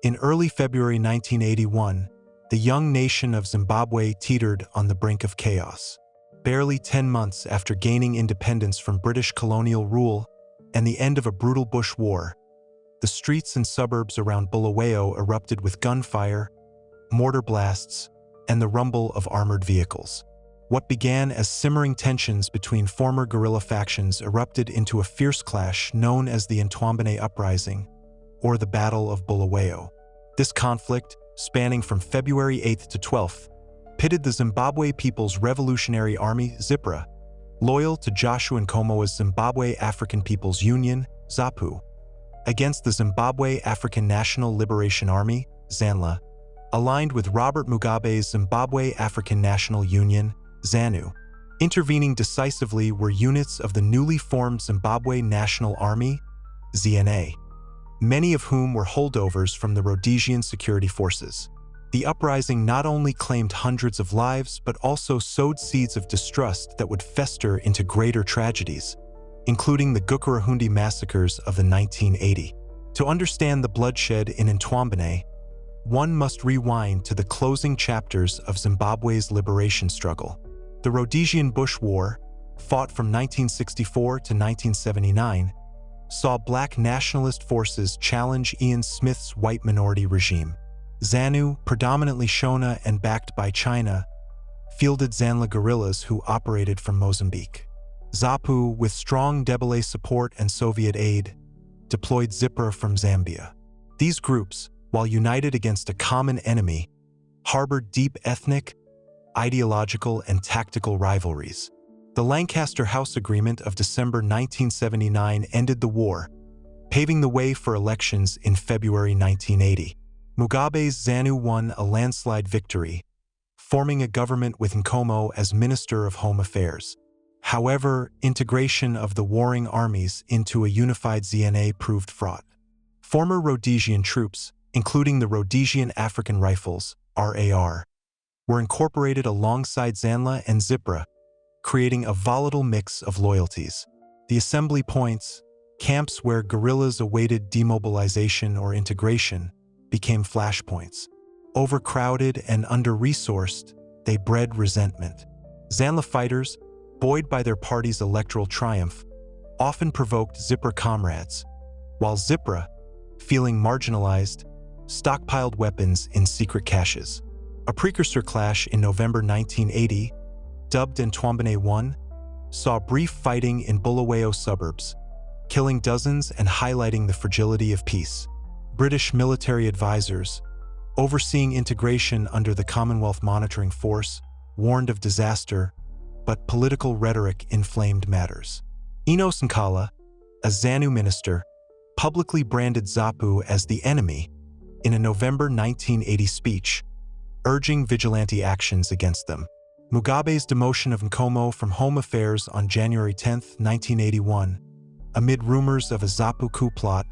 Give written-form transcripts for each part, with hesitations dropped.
In early February 1981, the young nation of Zimbabwe teetered on the brink of chaos. Barely 10 months after gaining independence from British colonial rule and the end of a brutal bush war, the streets and suburbs around Bulawayo erupted with gunfire, mortar blasts, and the rumble of armored vehicles. What began as simmering tensions between former guerrilla factions erupted into a fierce clash known as the Entumbane uprising, or the Battle of Bulawayo. This conflict, spanning from February 8th to 12th, pitted the Zimbabwe People's Revolutionary Army, ZIPRA, loyal to Joshua Nkomo's Zimbabwe African People's Union, ZAPU, against the Zimbabwe African National Liberation Army, ZANLA, aligned with Robert Mugabe's Zimbabwe African National Union, ZANU. Intervening decisively were units of the newly formed Zimbabwe National Army, ZNA, many of whom were holdovers from the Rhodesian security forces. The uprising not only claimed hundreds of lives but also sowed seeds of distrust that would fester into greater tragedies, including the Gukurahundi massacres of the 1980. To understand the bloodshed in Entumbane, one must rewind to the closing chapters of Zimbabwe's liberation struggle. The Rhodesian Bush War, fought from 1964 to 1979, saw black nationalist forces challenge Ian Smith's white minority regime. ZANU, predominantly Shona and backed by China, fielded ZANLA guerrillas who operated from Mozambique. ZAPU, with strong Ndebele support and Soviet aid, deployed ZIPRA from Zambia. These groups, while united against a common enemy, harbored deep ethnic, ideological, and tactical rivalries. The Lancaster House Agreement of December 1979 ended the war, paving the way for elections in February 1980. Mugabe's ZANU won a landslide victory, forming a government with Nkomo as Minister of Home Affairs. However, integration of the warring armies into a unified ZNA proved fraught. Former Rhodesian troops, including the Rhodesian African Rifles, RAR, were incorporated alongside ZANLA and ZIPRA, creating a volatile mix of loyalties. The assembly points, camps where guerrillas awaited demobilization or integration, became flashpoints. Overcrowded and under-resourced, they bred resentment. ZANLA fighters, buoyed by their party's electoral triumph, often provoked ZIPRA comrades, while ZIPRA, feeling marginalized, stockpiled weapons in secret caches. A precursor clash in November 1980, dubbed Entumbane 1, saw brief fighting in Bulawayo suburbs, killing dozens and highlighting the fragility of peace. British military advisors, overseeing integration under the Commonwealth Monitoring Force, warned of disaster, but political rhetoric inflamed matters. Enos Nkala, a ZANU minister, publicly branded ZAPU as the enemy in a November 1980 speech, urging vigilante actions against them. Mugabe's demotion of Nkomo from Home Affairs on January 10, 1981, amid rumors of a ZAPU coup plot,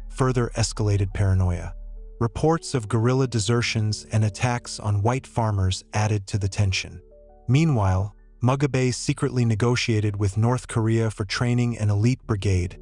further escalated paranoia. Reports of guerrilla desertions and attacks on white farmers added to the tension. Meanwhile, Mugabe secretly negotiated with North Korea for training an elite brigade,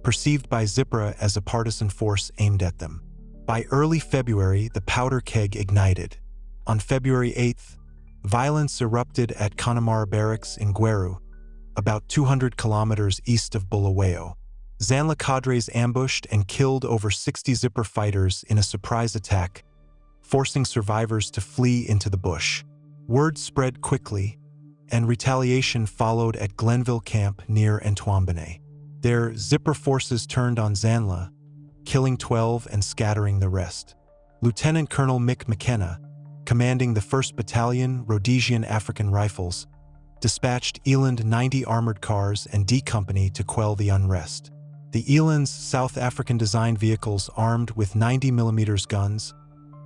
perceived by ZIPRA as a partisan force aimed at them. By early February, the powder keg ignited. On February 8th, violence erupted at Connemara barracks in Gweru, about 200 kilometers east of Bulawayo. ZANLA cadres ambushed and killed over 60 ZIPRA fighters in a surprise attack, forcing survivors to flee into the bush. Word spread quickly, and retaliation followed at Glenville Camp near Entumbane. There, ZIPRA forces turned on ZANLA, killing 12 and scattering the rest. Lieutenant Colonel Mick McKenna, commanding the 1st Battalion, Rhodesian African Rifles, dispatched Eland 90 armored cars and D Company to quell the unrest. The Elands, South African-designed vehicles armed with 90mm guns,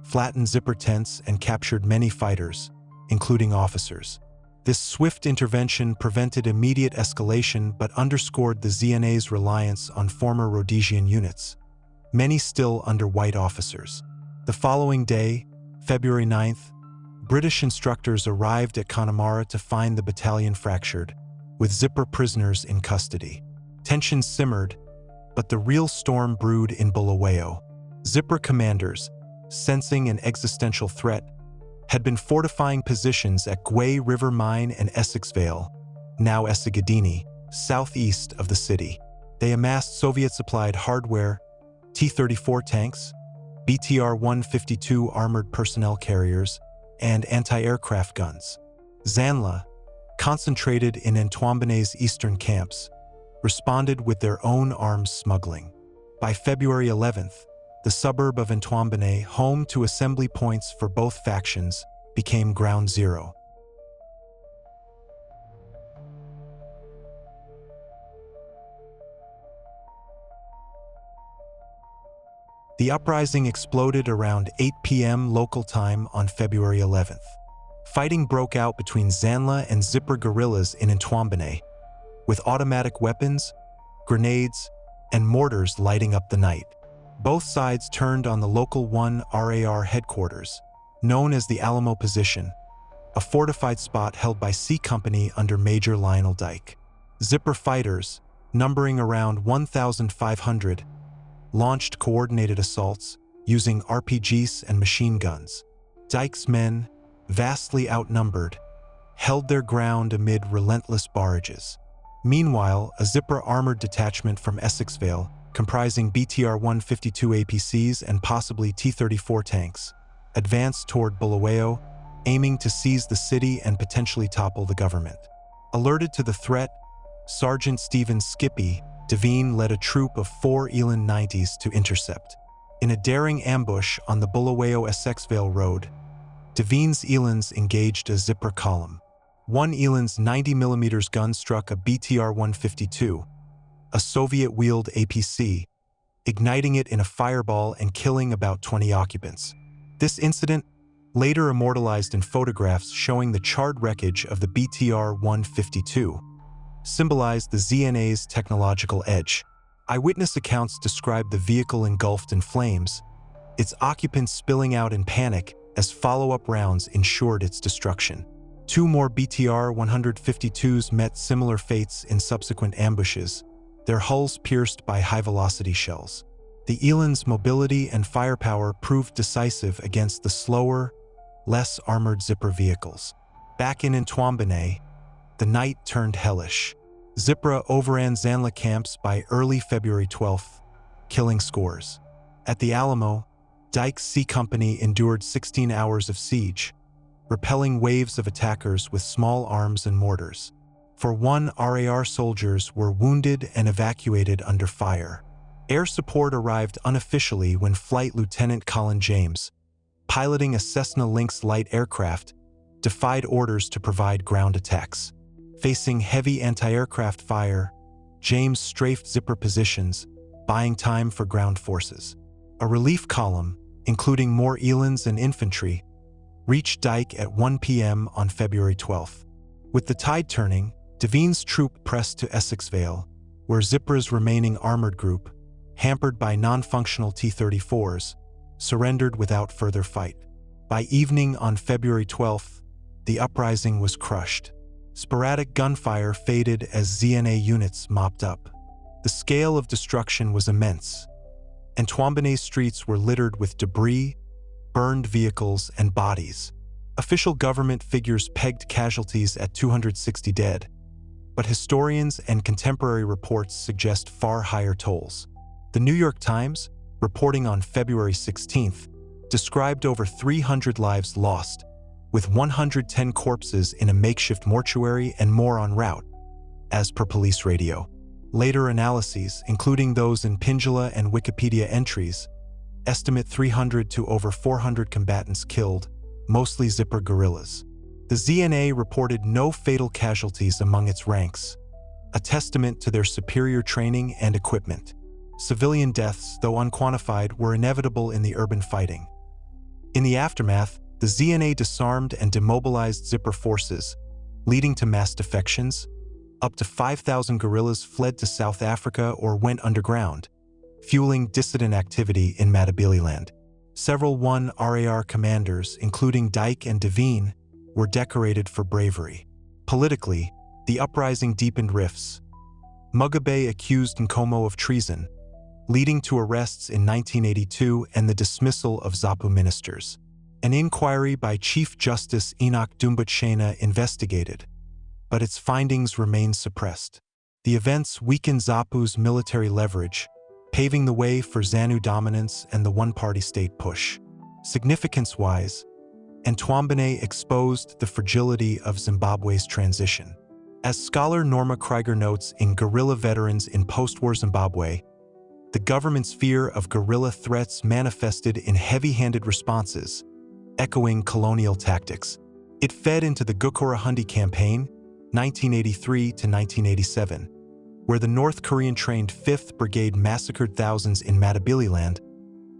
flattened ZIPRA tents and captured many fighters, including officers. This swift intervention prevented immediate escalation but underscored the ZNA's reliance on former Rhodesian units, many still under white officers. The following day, February 9th, British instructors arrived at Connemara to find the battalion fractured, with ZIPRA prisoners in custody. Tensions simmered, but the real storm brewed in Bulawayo. ZIPRA commanders, sensing an existential threat, had been fortifying positions at Gway River Mine and Essex Vale, now Esigadini, southeast of the city. They amassed Soviet-supplied hardware, T-34 tanks, BTR-152 armored personnel carriers, and anti-aircraft guns. ZANLA, concentrated in Entumbane's eastern camps, responded with their own arms smuggling. By February 11th, the suburb of Entumbane, home to assembly points for both factions, became ground zero. The uprising exploded around 8 p.m. local time on February 11th. Fighting broke out between ZANLA and ZIPRA guerrillas in Entumbane, with automatic weapons, grenades, and mortars lighting up the night. Both sides turned on the local 1 RAR headquarters, known as the Alamo Position, a fortified spot held by C Company under Major Lionel Dyke. ZIPRA fighters, numbering around 1,500, launched coordinated assaults using RPGs and machine guns. Dyke's men, vastly outnumbered, held their ground amid relentless barrages. Meanwhile, a ZIPRA armored detachment from Essex Vale, comprising BTR-152 APCs and possibly T-34 tanks, advanced toward Bulawayo, aiming to seize the city and potentially topple the government. Alerted to the threat, Sergeant Stephen "Skippy" Devine led a troop of 4 Eland 90s to intercept. In a daring ambush on the Bulawayo-Essex Vale Road, Devine's Elands engaged a ZIPRA column. One Eland's 90mm gun struck a BTR-152, a Soviet-wheeled APC, igniting it in a fireball and killing about 20 occupants. This incident, later immortalized in photographs showing the charred wreckage of the BTR-152, symbolized the ZNA's technological edge. Eyewitness accounts describe the vehicle engulfed in flames, its occupants spilling out in panic as follow-up rounds ensured its destruction. 2 more BTR-152s met similar fates in subsequent ambushes, their hulls pierced by high-velocity shells. The Eland's mobility and firepower proved decisive against the slower, less armored ZIPRA vehicles. Back in Entumbane, the night turned hellish. ZIPRA overran ZANLA camps by early February 12th, killing scores. At the Alamo, Dyke's C Company endured 16 hours of siege, repelling waves of attackers with small arms and mortars. For 1 RAR soldiers were wounded and evacuated under fire. Air support arrived unofficially when Flight Lieutenant Colin James, piloting a Cessna Lynx light aircraft, defied orders to provide ground attacks. Facing heavy anti-aircraft fire, James strafed ZIPRA positions, buying time for ground forces. A relief column, including more Elands and infantry, reached Dyke at 1 p.m. on February 12th. With the tide turning, Devine's troop pressed to Essex Vale, where ZIPRA's remaining armored group, hampered by non-functional T-34s, surrendered without further fight. By evening on February 12th, the uprising was crushed. Sporadic gunfire faded as ZNA units mopped up. The scale of destruction was immense. Entumbane's streets were littered with debris, burned vehicles, and bodies. Official government figures pegged casualties at 260 dead, but historians and contemporary reports suggest far higher tolls. The New York Times, reporting on February 16th, described over 300 lives lost, with 110 corpses in a makeshift mortuary and more en route, as per police radio. Later analyses, including those in Pingala and Wikipedia entries, estimate 300 to over 400 combatants killed, mostly ZIPRA guerrillas. The ZNA reported no fatal casualties among its ranks, a testament to their superior training and equipment. Civilian deaths, though unquantified, were inevitable in the urban fighting. In the aftermath, the ZNA disarmed and demobilized ZIPRA forces, leading to mass defections. Up to 5,000 guerrillas fled to South Africa or went underground, fueling dissident activity in Matabeleland. Several 1 RAR commanders, including Dyke and Devine, were decorated for bravery. Politically, the uprising deepened rifts. Mugabe accused Nkomo of treason, leading to arrests in 1982 and the dismissal of ZAPU ministers. An inquiry by Chief Justice Enoch Dumbutshaina investigated, but its findings remained suppressed. The events weakened ZAPU's military leverage, paving the way for ZANU dominance and the one-party state push. Significance-wise, Entumbane exposed the fragility of Zimbabwe's transition. As scholar Norma Krieger notes in Guerrilla Veterans in Post-War Zimbabwe, the government's fear of guerrilla threats manifested in heavy-handed responses, echoing colonial tactics. It fed into the Gukurahundi Campaign, 1983 to 1987, where the North Korean-trained 5th Brigade massacred thousands in Matabeleland,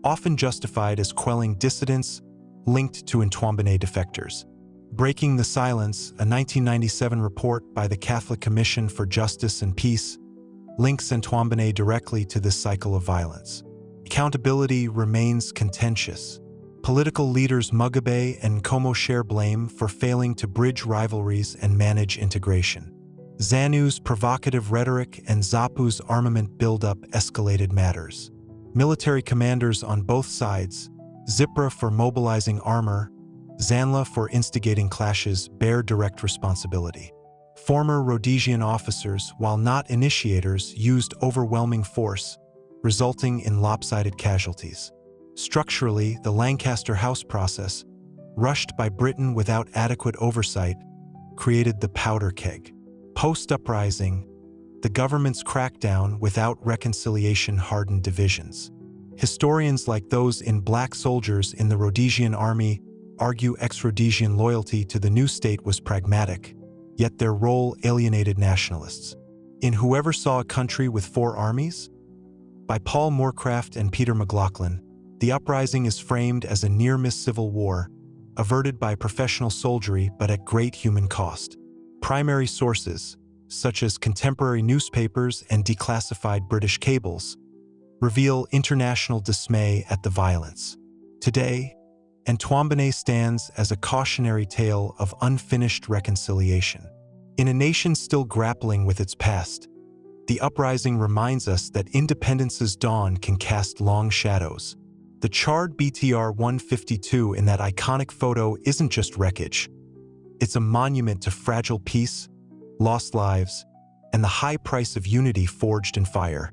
often justified as quelling dissidents linked to Entumbane defectors. Breaking the Silence, a 1997 report by the Catholic Commission for Justice and Peace, links Entumbane directly to this cycle of violence. Accountability remains contentious. Political leaders Mugabe and Nkomo share blame for failing to bridge rivalries and manage integration. ZANU's provocative rhetoric and ZAPU's armament buildup escalated matters. Military commanders on both sides, ZIPRA for mobilizing armor, ZANLA for instigating clashes, bear direct responsibility. Former Rhodesian officers, while not initiators, used overwhelming force, resulting in lopsided casualties. Structurally, the Lancaster House process, rushed by Britain without adequate oversight, created the powder keg. Post-uprising, the government's crackdown without reconciliation hardened divisions. Historians like those in Black soldiers in the Rhodesian army argue ex-Rhodesian loyalty to the new state was pragmatic, yet their role alienated nationalists. In Whoever Saw a Country with Four Armies? By Paul Moorcraft and Peter McLaughlin, the uprising is framed as a near-miss civil war, averted by professional soldiery but at great human cost. Primary sources, such as contemporary newspapers and declassified British cables, reveal international dismay at the violence. Today, Entumbane stands as a cautionary tale of unfinished reconciliation. In a nation still grappling with its past, the uprising reminds us that independence's dawn can cast long shadows. The charred BTR-152 in that iconic photo isn't just wreckage. It's a monument to fragile peace, lost lives, and the high price of unity forged in fire.